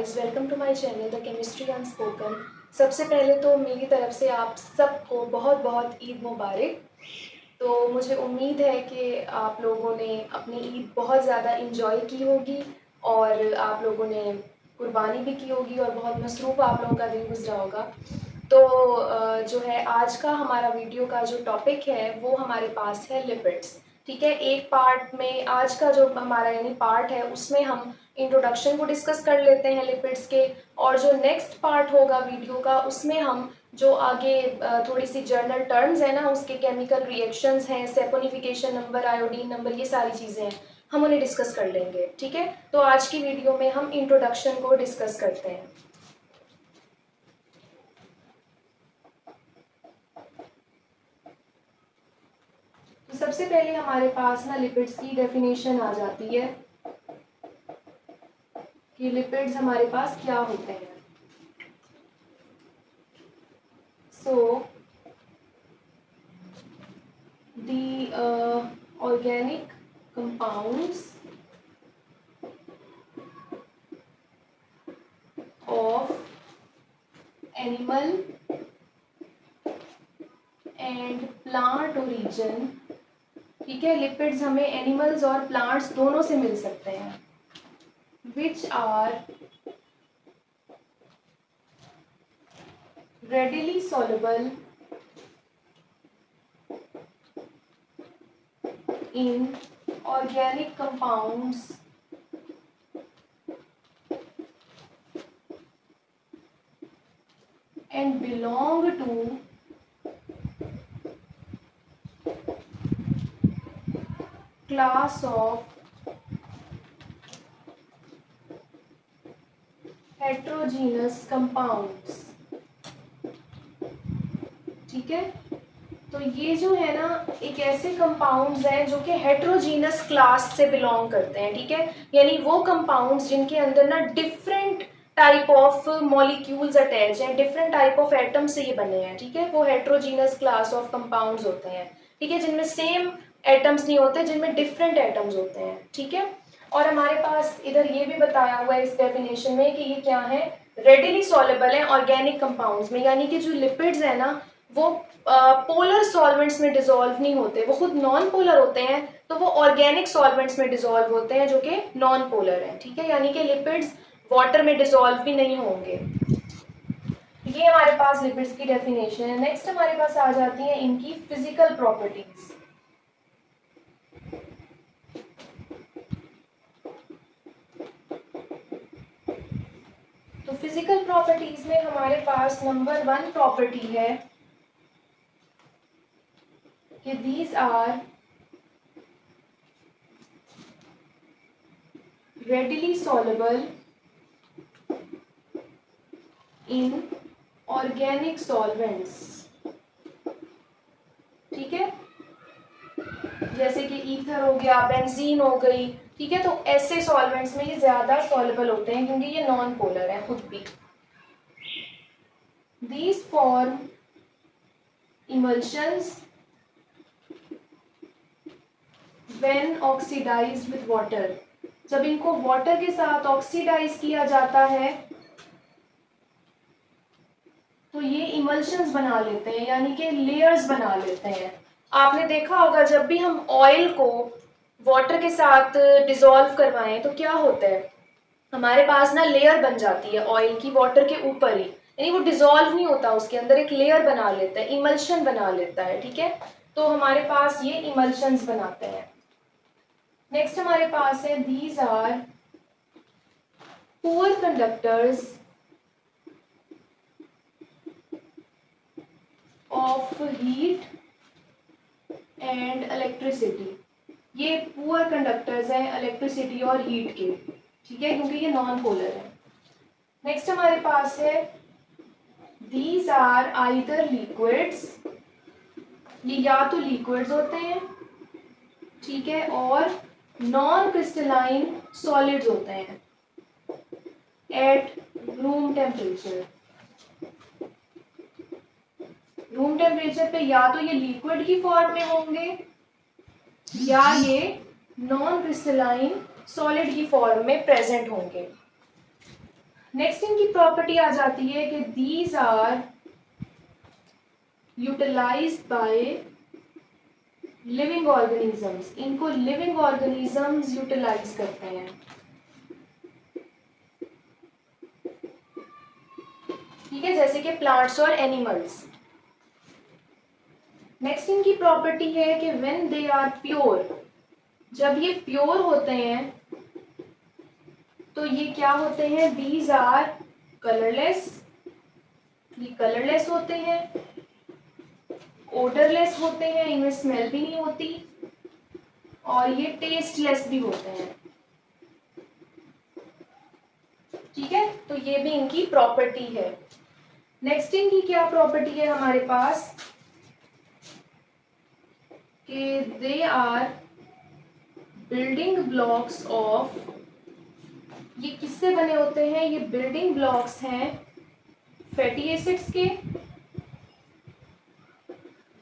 Guys, welcome to my channel the chemistry unspoken. सबसे पहले तो मेरी तरफ से आप सबको बहुत बहुत ईद मुबारक। तो मुझे उम्मीद है कि आप लोगों ने अपनी ईद बहुत ज़्यादा इंजॉय की होगी और आप लोगों ने कुर्बानी भी की होगी और बहुत मसरूफ़ आप लोगों का दिन गुजरा होगा। तो जो है आज का हमारा वीडियो का जो टॉपिक है वो हमारे पास है लिपिड्स। ठीक है, एक पार्ट में आज का जो हमारा यानी पार्ट है उसमें हम इंट्रोडक्शन को डिस्कस कर लेते हैं लिपिड्स के, और जो नेक्स्ट पार्ट होगा वीडियो का उसमें हम जो आगे थोड़ी सी जर्नल टर्म्स है ना, उसके केमिकल रिएक्शंस हैं, सेपोनिफिकेशन नंबर, आयोडीन नंबर, ये सारी चीज़ें हैं, हम उन्हें डिस्कस कर लेंगे। ठीक है, तो आज की वीडियो में हम इंट्रोडक्शन को डिस्कस करते हैं। तो सबसे पहले हमारे पास ना लिपिड्स की डेफिनेशन आ जाती है कि लिपिड्स हमारे पास क्या होते हैं। सो the organic compounds of animal and plant origin। ठीक है, लिपिड्स हमें एनिमल्स और प्लांट्स दोनों से मिल सकते हैं। Which are readily soluble in organic compounds and belong to class of heterogeneous compounds। ठीक है, तो ये जो है ना एक ऐसे कंपाउंड्स हैं जो कि हेट्रोजीनस क्लास से बिलोंग करते हैं। ठीक है, यानी वो कंपाउंड्स जिनके अंदर ना different type of molecules attach हैं, डिफरेंट टाइप ऑफ एटम से ये बने हैं। ठीक है, वो हेट्रोजीनस क्लास ऑफ कंपाउंड्स होते हैं। ठीक है, जिनमें सेम एटम्स नहीं होते, जिनमें डिफरेंट एटम्स होते हैं। ठीक है, और हमारे पास इधर ये भी बताया हुआ है इस डेफिनेशन में कि ये क्या है, रेडिली सॉल्युबल है ऑर्गेनिक कंपाउंड्स में, यानी कि जो लिपिड्स है ना वो पोलर सॉल्वेंट्स में डिसॉल्व नहीं होते, वो खुद नॉन पोलर होते हैं, तो वो ऑर्गेनिक सॉल्वेंट्स में डिसॉल्व होते हैं जो कि नॉन पोलर हैं। ठीक है, यानी कि लिपिड्स वाटर में डिसॉल्व भी नहीं होंगे। ये हमारे पास लिपिड्स की डेफिनेशन है। नेक्स्ट हमारे पास आ जाती है इनकी फिजिकल प्रॉपर्टीज। तो फिजिकल प्रॉपर्टीज में हमारे पास नंबर 1 प्रॉपर्टी है कि these are readily soluble in organic solvents। ठीक है, जैसे कि ईथर हो गया, बेंजीन हो गई। ठीक है, तो ऐसे सॉल्वेंट्स में ये ज्यादा सॉल्युबल होते हैं क्योंकि ये नॉन पोलर है खुद भी। These form emulsions when oxidized with water। जब इनको वाटर के साथ ऑक्सीडाइज किया जाता है तो ये इमल्शंस बना लेते हैं, यानी कि लेयर्स बना लेते हैं। आपने देखा होगा जब भी हम ऑयल को वाटर के साथ डिसॉल्व करवाएं तो क्या होता है, हमारे पास ना लेयर बन जाती है ऑयल की वाटर के ऊपर ही, यानी वो डिसॉल्व नहीं होता, उसके अंदर एक लेयर बना लेता है, इमल्शन बना लेता है। ठीक है, तो हमारे पास ये इमल्शंस बनाते हैं। नेक्स्ट हमारे पास है these are poor conductors of heat and electricity. ये पुअर कंडक्टर्स हैं इलेक्ट्रिसिटी और हीट के। ठीक है, क्योंकि ये नॉन पोलर है। नेक्स्ट हमारे पास है दीज आर आइदर लिक्विड्स, ये या तो लिक्विड्स होते हैं, ठीक है, और नॉन क्रिस्टलाइन सॉलिड्स होते हैं at room temperature. Room temperature पे या तो ये लिक्विड की फॉर्म में होंगे या ये नॉन क्रिस्टलाइन सॉलिड की फॉर्म में प्रेजेंट होंगे। नेक्स्ट इनकी प्रॉपर्टी आ जाती है कि these are utilized by living organisms, इनको लिविंग ऑर्गेनिजम्स यूटिलाइज करते हैं। ठीक है, जैसे कि प्लांट्स और एनिमल्स। नेक्स्ट इनकी प्रॉपर्टी है कि व्हेन दे आर प्योर, जब ये प्योर होते हैं तो ये क्या होते हैं, दीज आर कलरलेस, ये कलरलेस होते हैं, ओडरलेस होते हैं, इनमें स्मेल भी नहीं होती, और ये टेस्टलेस भी होते हैं। ठीक है, तो ये भी इनकी प्रॉपर्टी है। नेक्स्ट इनकी क्या प्रॉपर्टी है हमारे पास कि they are building blocks of, ये किससे बने होते हैं, ये बिल्डिंग ब्लॉक्स हैं फैटी एसिड्स के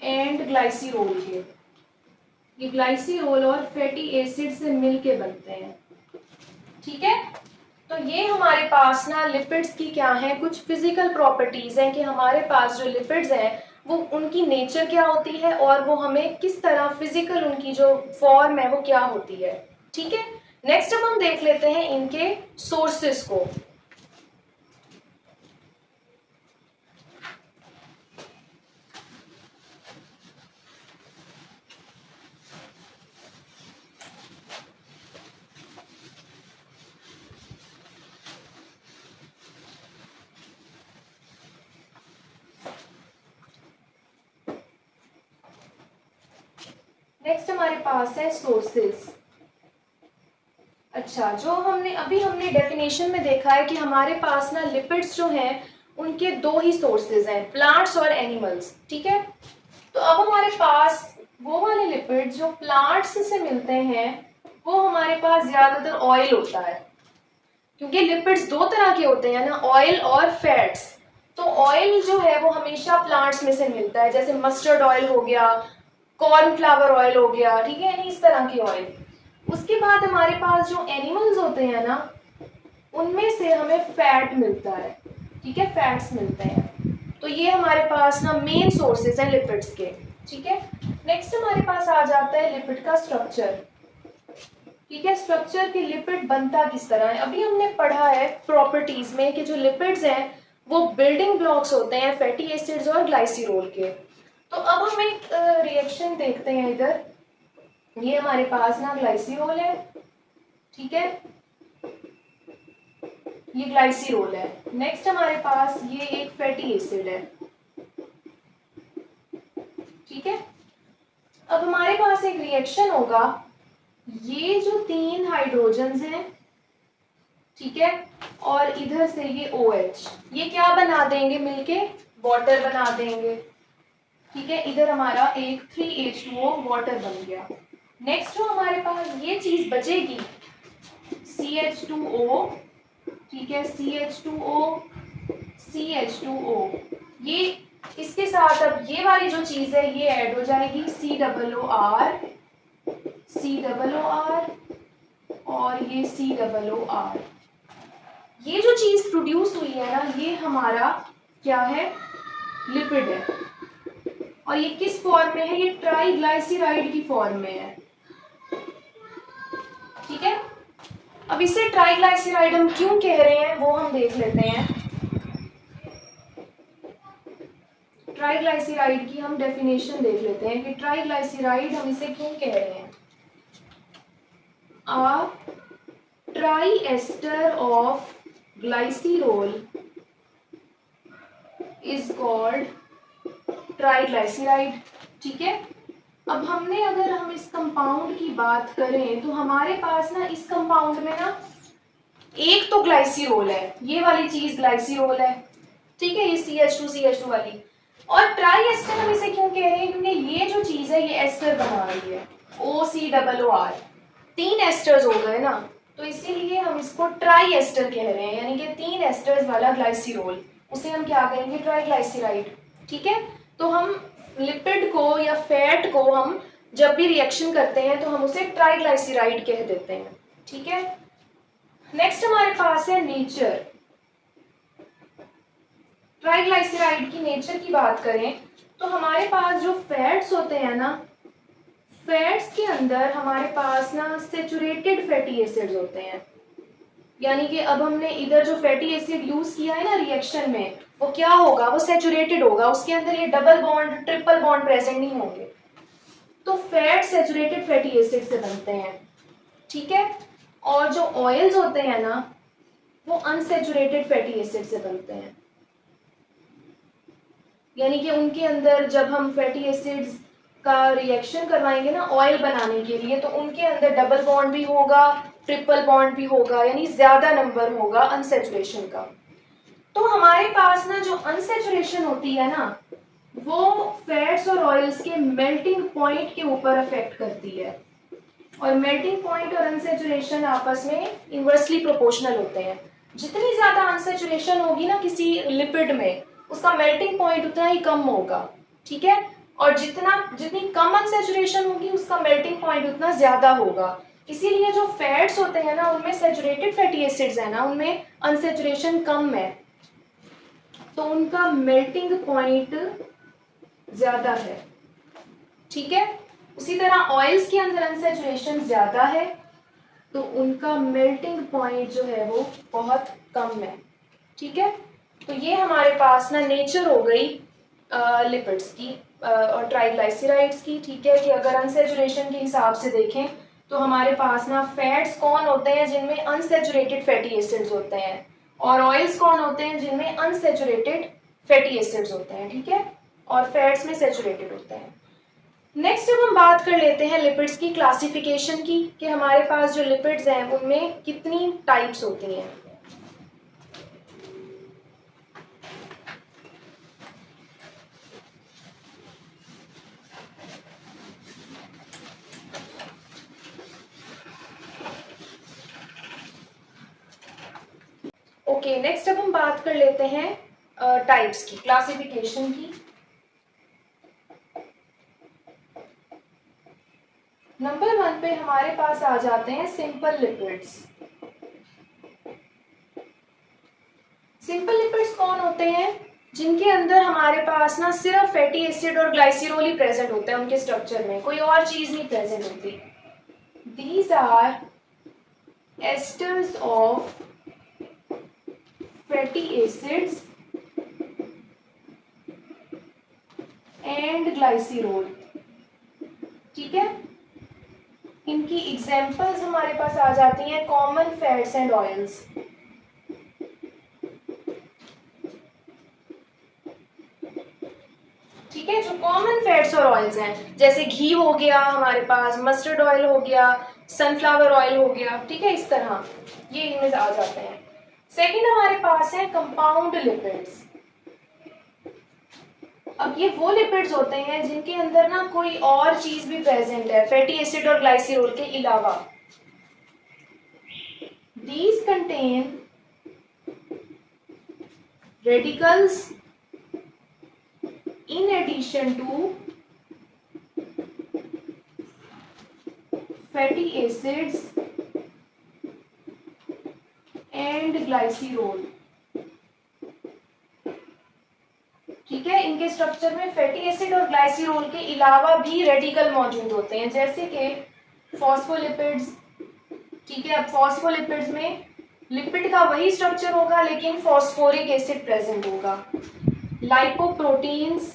एंड ग्लाइसिरोल के। ये ग्लाइसिरोल और फैटी एसिड से मिलके बनते हैं। ठीक है, तो ये हमारे पास ना लिपिड्स की क्या है, कुछ फिजिकल प्रॉपर्टीज हैं कि हमारे पास जो लिपिड्स हैं वो उनकी नेचर क्या होती है और वो हमें किस तरह फिजिकल उनकी जो फॉर्म है वो क्या होती है। ठीक है, नेक्स्ट अब हम देख लेते हैं इनके सोर्सेस को। नेक्स्ट हमारे पास है सोर्सेस। अच्छा, जो हमने डेफिनेशन में देखा है कि हमारे पास ना लिपिड्स जो हैं उनके दो ही सोर्सेज हैं, प्लांट्स और एनिमल्स। ठीक है, तो अब हमारे पास वो वाले लिपिड जो प्लांट्स से मिलते हैं वो हमारे पास ज्यादातर ऑयल होता है, क्योंकि लिपिड्स दो तरह के होते हैं ना, ऑयल और फैट्स। तो ऑयल जो है वो हमेशा प्लांट्स में से मिलता है, जैसे मस्टर्ड ऑयल हो गया, कॉर्नफ्लावर ऑयल हो गया, ठीक है, यानी इस तरह के ऑयल। उसके बाद हमारे पास जो एनिमल्स होते हैं ना उनमें से हमें फैट मिलता है। ठीक है, फैट्स मिलते हैं। तो ये हमारे पास ना मेन सोर्सेज हैं लिपिड्स के। ठीक है, नेक्स्ट हमारे पास आ जाता है लिपिड का स्ट्रक्चर। ठीक है, स्ट्रक्चर के लिपिड बनता किस तरह है, अभी हमने पढ़ा है प्रॉपर्टीज में कि जो लिपिड्स हैं वो बिल्डिंग ब्लॉक्स होते हैं फैटी एसिड्स और ग्लाइसिरोल के। तो अब हम एक रिएक्शन देखते हैं इधर। ये हमारे पास ना ग्लाइसिरोल है, ठीक है, ये ग्लाइसिरोल है। नेक्स्ट हमारे पास ये एक फैटी एसिड है। ठीक है, अब हमारे पास एक रिएक्शन होगा, ये जो तीन हाइड्रोजन्स हैं, ठीक है, और इधर से ये OH, ये क्या बना देंगे मिलके, वाटर बना देंगे। ठीक है, इधर हमारा एक 3H2O वाटर बन गया। नेक्स्ट जो हमारे पास ये चीज बचेगी CH2O, ठीक है, CH2O, CH2O, ये इसके साथ अब ये वाली जो चीज है ये ऐड हो जाएगी, COOR, COOR और ये COOR। ये जो चीज प्रोड्यूस हुई है ना ये हमारा क्या है, लिपिड है। और ये किस फॉर्म में है, ये ट्राइग्लाइसराइड की फॉर्म में है। ठीक है, अब इसे ट्राइग्लाइसराइड हम क्यों कह रहे हैं वो हम देख लेते हैं। ट्राइग्लाइसराइड की हम डेफिनेशन देख लेते हैं कि ट्राइग्लाइसराइड हम इसे क्यों कह रहे हैं। A triester of glycerol is called triglyceride. ठीक है, अब अगर हम इस कंपाउंड की बात करें तो हमारे पास ना इस कंपाउंड में ना एक तो ग्लाइसिरोल है, ये वाली चीज ग्लाइसिरोल है, ठीक है, ये CH2 वाली। और ट्राई एस्टर हम इसे क्यों कह रहे हैं, क्योंकि ये जो चीज है ये एस्टर बना रही है, OCOOR, तीन एस्टर्स हो गए ना, तो इसीलिए हम इसको ट्राई एस्टर कह रहे हैं, यानी कि तीन एस्टर्स वाला ग्लाइसिरोल, उसे हम क्या कहेंगे, ट्राइग्लाइसराइड। ठीक है, तो हम लिपिड को या फैट को हम जब भी रिएक्शन करते हैं तो हम उसे ट्राइग्लाइसराइड कह देते हैं। ठीक है, नेक्स्ट हमारे पास है नेचर। ट्राइग्लाइसराइड की नेचर की बात करें तो हमारे पास जो फैट्स होते हैं ना, फैट्स के अंदर हमारे पास ना सेचुरेटेड फैटी एसिड्स होते हैं। यानी कि अब हमने इधर जो फैटी एसिड यूज किया है ना रिएक्शन में, वो क्या होगा, वो सेचुरेटेड होगा, उसके अंदर ये double bond triple bond present नहीं होंगे। तो फैट सेचुरेटेड फैटी एसिड से बनते हैं, ठीक है। और जो ऑयल्स होते हैं ना, वो अनसेचुरेटेड फैटी एसिड से बनते हैं। यानी कि उनके अंदर जब हम फैटी एसिड्स का रिएक्शन करवाएंगे ना ऑयल बनाने के लिए, तो उनके अंदर डबल बॉन्ड भी होगा, ट्रिपल बॉन्ड भी होगा, यानी ज्यादा नंबर होगा अनसेचुरेशन का। तो हमारे पास ना जो अनसेचुरेशन होती है ना, वो फैट्स और ऑयल्स के मेल्टिंग पॉइंट के ऊपर अफेक्ट करती है। और मेल्टिंग पॉइंट और अनसेचुरेशन आपस में इन्वर्सली प्रोपोर्शनल होते हैं। जितनी ज्यादा अनसेचुरेशन होगी ना किसी लिपिड में, उसका मेल्टिंग पॉइंट उतना ही कम होगा, ठीक है। और जितनी कम अनसेचुरेशन होगी उसका मेल्टिंग पॉइंट उतना ज्यादा होगा। इसीलिए जो फैट्स होते हैं ना, उनमें सेचुरेटेड फैटी एसिड्स है ना, उनमें अनसेचुरेशन कम है, तो उनका मेल्टिंग पॉइंट ज्यादा है, ठीक है। उसी तरह ऑयल्स के अंदर अनसेचुरेशन ज्यादा है, तो उनका मेल्टिंग पॉइंट जो है वो बहुत कम है, ठीक है। तो ये हमारे पास ना नेचर हो गई लिपिड्स की और ट्राइग्लाइसराइड्स की, ठीक है। कि अगर अनसेचुरेशन के हिसाब से देखें तो हमारे पास ना फैट्स कौन होते हैं जिनमें अनसेचुरेटेड फैटी एसिड्स होते हैं, और ऑयल्स कौन होते हैं जिनमें अनसेचुरेटेड फैटी एसिड्स होते हैं, ठीक है। और फैट्स में सेचुरेटेड होते हैं। नेक्स्ट जब हम बात कर लेते हैं लिपिड्स की क्लासिफिकेशन की, कि हमारे पास जो लिपिड्स हैं उनमें कितनी टाइप्स होती हैं। ओके, नेक्स्ट अब हम बात कर लेते हैं टाइप्स की, क्लासिफिकेशन की। नंबर 1 पे हमारे पास आ जाते हैं सिंपल लिपिड्स। सिंपल लिपिड्स कौन होते हैं, जिनके अंदर हमारे पास ना सिर्फ फैटी एसिड और ग्लाइसिरोल ही प्रेजेंट होता है उनके स्ट्रक्चर में, कोई और चीज नहीं प्रेजेंट होती। These are esters of fatty acids and glycerol, ठीक है। इनकी एग्जांपल्स हमारे पास आ जाती हैं कॉमन फैट्स एंड ऑयल्स। ठीक है, जो कॉमन फैट्स और ऑयल्स हैं, जैसे घी हो गया हमारे पास, मस्टर्ड ऑयल हो गया, सनफ्लावर ऑयल हो गया, ठीक है, इस तरह ये इनमें आ जाते हैं। सेकंड हमारे पास है कंपाउंड लिपिड्स। अब ये वो लिपिड्स होते हैं जिनके अंदर ना कोई और चीज भी प्रेजेंट है फैटी एसिड और ग्लाइसिरोल के अलावा। These contain radicals in addition to fatty acids and glycerol, ठीक है। इनके स्ट्रक्चर में फैटी एसिड और ग्लाइसिरोल के अलावा भी रेडिकल मौजूद होते हैं, जैसे कि फॉस्फोलिपिड्स, ठीक है। अब फॉस्फोलिपिड्स में लिपिड का वही स्ट्रक्चर होगा लेकिन फॉस्फोरिक एसिड प्रेजेंट होगा। लाइपोप्रोटीन्स,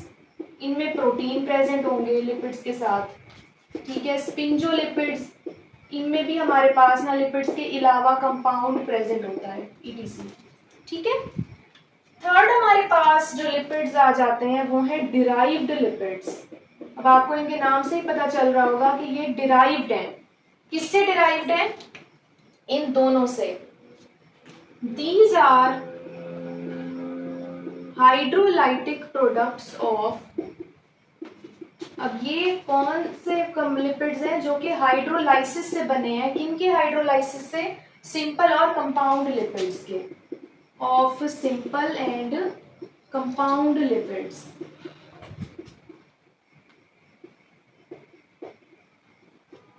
इनमें प्रोटीन प्रेजेंट होंगे लिपिड्स के साथ, ठीक है। स्पिंजोलिपिड्स, इनमें भी हमारे पास ना लिपिड्स के अलावा कंपाउंड प्रेजेंट होता है, ईटीसी, ठीक है। थर्ड हमारे पास जो लिपिड्स आ जाते हैं वो है डिराइव्ड लिपिड्स। अब आपको इनके नाम से ही पता चल रहा होगा कि ये डिराइव्ड हैं। किससे डिराइव्ड हैं, इन दोनों से। These are hydrolytic products of, अब ये कौन से लिपिड्स हैं जो कि हाइड्रोलाइसिस से बने हैं, किनके हाइड्रोलाइसिस से, सिंपल और कंपाउंड लिपिड्स के, of simple and compound lipids.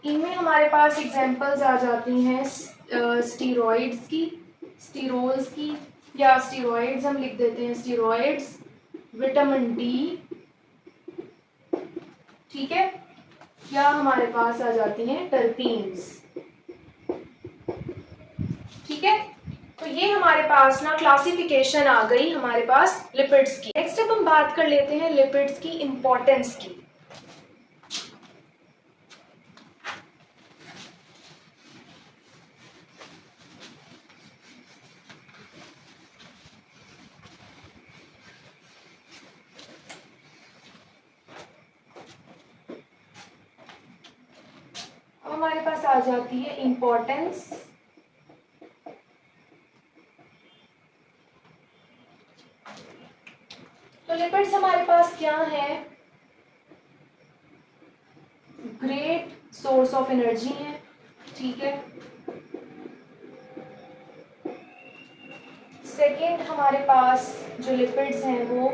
इनमें हमारे पास एग्जांपल्स आ जाती हैं स्टीरॉइड्स की, स्टीरोल्स की, या स्टीरॉइड्स हम लिख देते हैं, स्टीरॉइड्स, विटामिन डी, ठीक है, या हमारे पास आ जाती हैं टर्पीन्स, ठीक है। तो ये हमारे पास ना क्लासिफिकेशन आ गई हमारे पास लिपिड्स की। नेक्स्ट अब हम बात कर लेते हैं लिपिड्स की इंपॉर्टेंस की। अब हमारे पास आ जाती है इंपॉर्टेंस। तो लिपिड्स हमारे पास क्या है, ग्रेट सोर्स ऑफ एनर्जी है, ठीक है। सेकेंड हमारे पास जो लिपिड्स हैं वो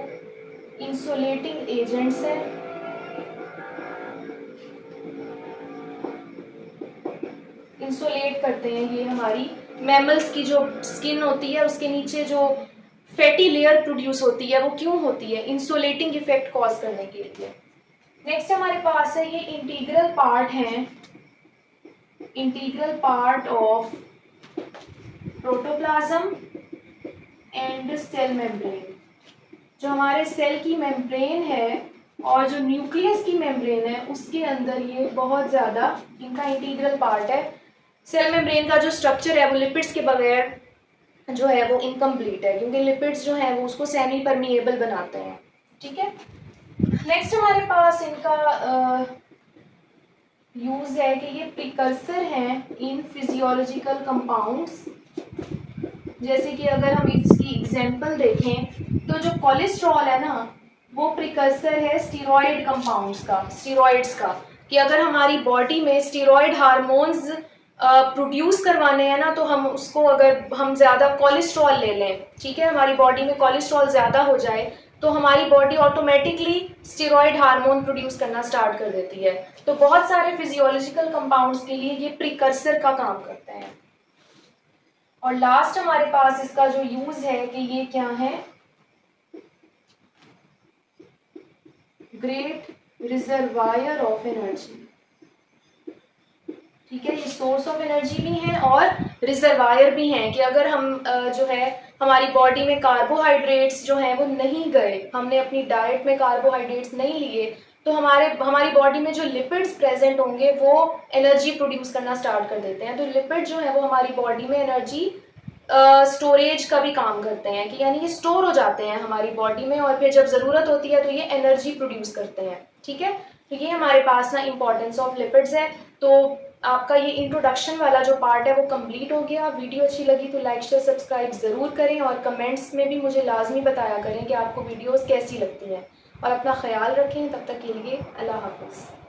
इंसुलेटिंग एजेंट्स हैं, इंसुलेट करते हैं ये हमारी मैमल्स की जो स्किन होती है उसके नीचे जो फैटी लेयर प्रोड्यूस होती है वो क्यों होती है, इंसुलेटिंग इफेक्ट कॉज करने के लिए। नेक्स्ट हमारे पास है ये इंटीग्रल पार्ट है, integral part of protoplasm and cell membrane. जो हमारे सेल की मेम्ब्रेन है और जो न्यूक्लियस की मेम्ब्रेन है उसके अंदर ये बहुत ज़्यादा इनका इंटीग्रल पार्ट है। सेल मेम्ब्रेन का जो स्ट्रक्चर है वो लिपिड्स के बगैर जो है वो इनकम्प्लीट है, क्योंकि लिपिड्स जो है वो उसको सेमी परमिएबल बनाते हैं, ठीक है। नेक्स्ट हमारे पास इनका यूज है कि ये प्रिकर्सर हैं इन फिजियोलॉजिकल कंपाउंड्स। जैसे कि अगर हम इसकी एग्जांपल देखें तो जो कोलेस्ट्रॉल है ना वो प्रिकर्सर है स्टीरॉयड कंपाउंड्स का, स्टीरॉयड्स का, कि अगर हमारी बॉडी में स्टीरॉयड हार्मोन्स प्रोड्यूस करवाने हैं ना तो हम उसको, अगर हम ज़्यादा कोलेस्ट्रॉल ले लें, ठीक है, हमारी बॉडी में कोलेस्ट्रॉल ज़्यादा हो जाए तो हमारी body automatically steroid hormone produce करना स्टार्ट कर देती है। तो बहुत सारे फिजियोलॉजिकल कंपाउंड्स के लिए ये प्रिकर्सर का काम करते हैं। और लास्ट हमारे पास इसका जो यूज है कि ये क्या है, ग्रेट रिजर्वायर ऑफ एनर्जी, ठीक है। ये सोर्स ऑफ एनर्जी भी है और रिजर्वायर भी हैं कि अगर हम जो है हमारी बॉडी में कार्बोहाइड्रेट्स जो हैं वो नहीं गए, हमने अपनी डाइट में कार्बोहाइड्रेट्स नहीं लिए, तो हमारी बॉडी में जो लिपिड्स प्रेजेंट होंगे वो एनर्जी प्रोड्यूस करना स्टार्ट कर देते हैं। तो लिपिड जो है वो हमारी बॉडी में एनर्जी स्टोरेज का भी काम करते हैं, कि यानी ये स्टोर हो जाते हैं हमारी बॉडी में और फिर जब ज़रूरत होती है तो ये एनर्जी प्रोड्यूस करते हैं, ठीक है। तो ये हमारे पास ना इंपॉर्टेंस ऑफ लिपिड्स है। तो आपका ये इंट्रोडक्शन वाला जो पार्ट है वो कंप्लीट हो गया। वीडियो अच्छी लगी तो लाइक शेयर सब्सक्राइब ज़रूर करें और कमेंट्स में भी मुझे लाजमी बताया करें कि आपको वीडियोस कैसी लगती हैं, और अपना ख्याल रखें। तब तक के लिए अल्लाह हाफ़िज़।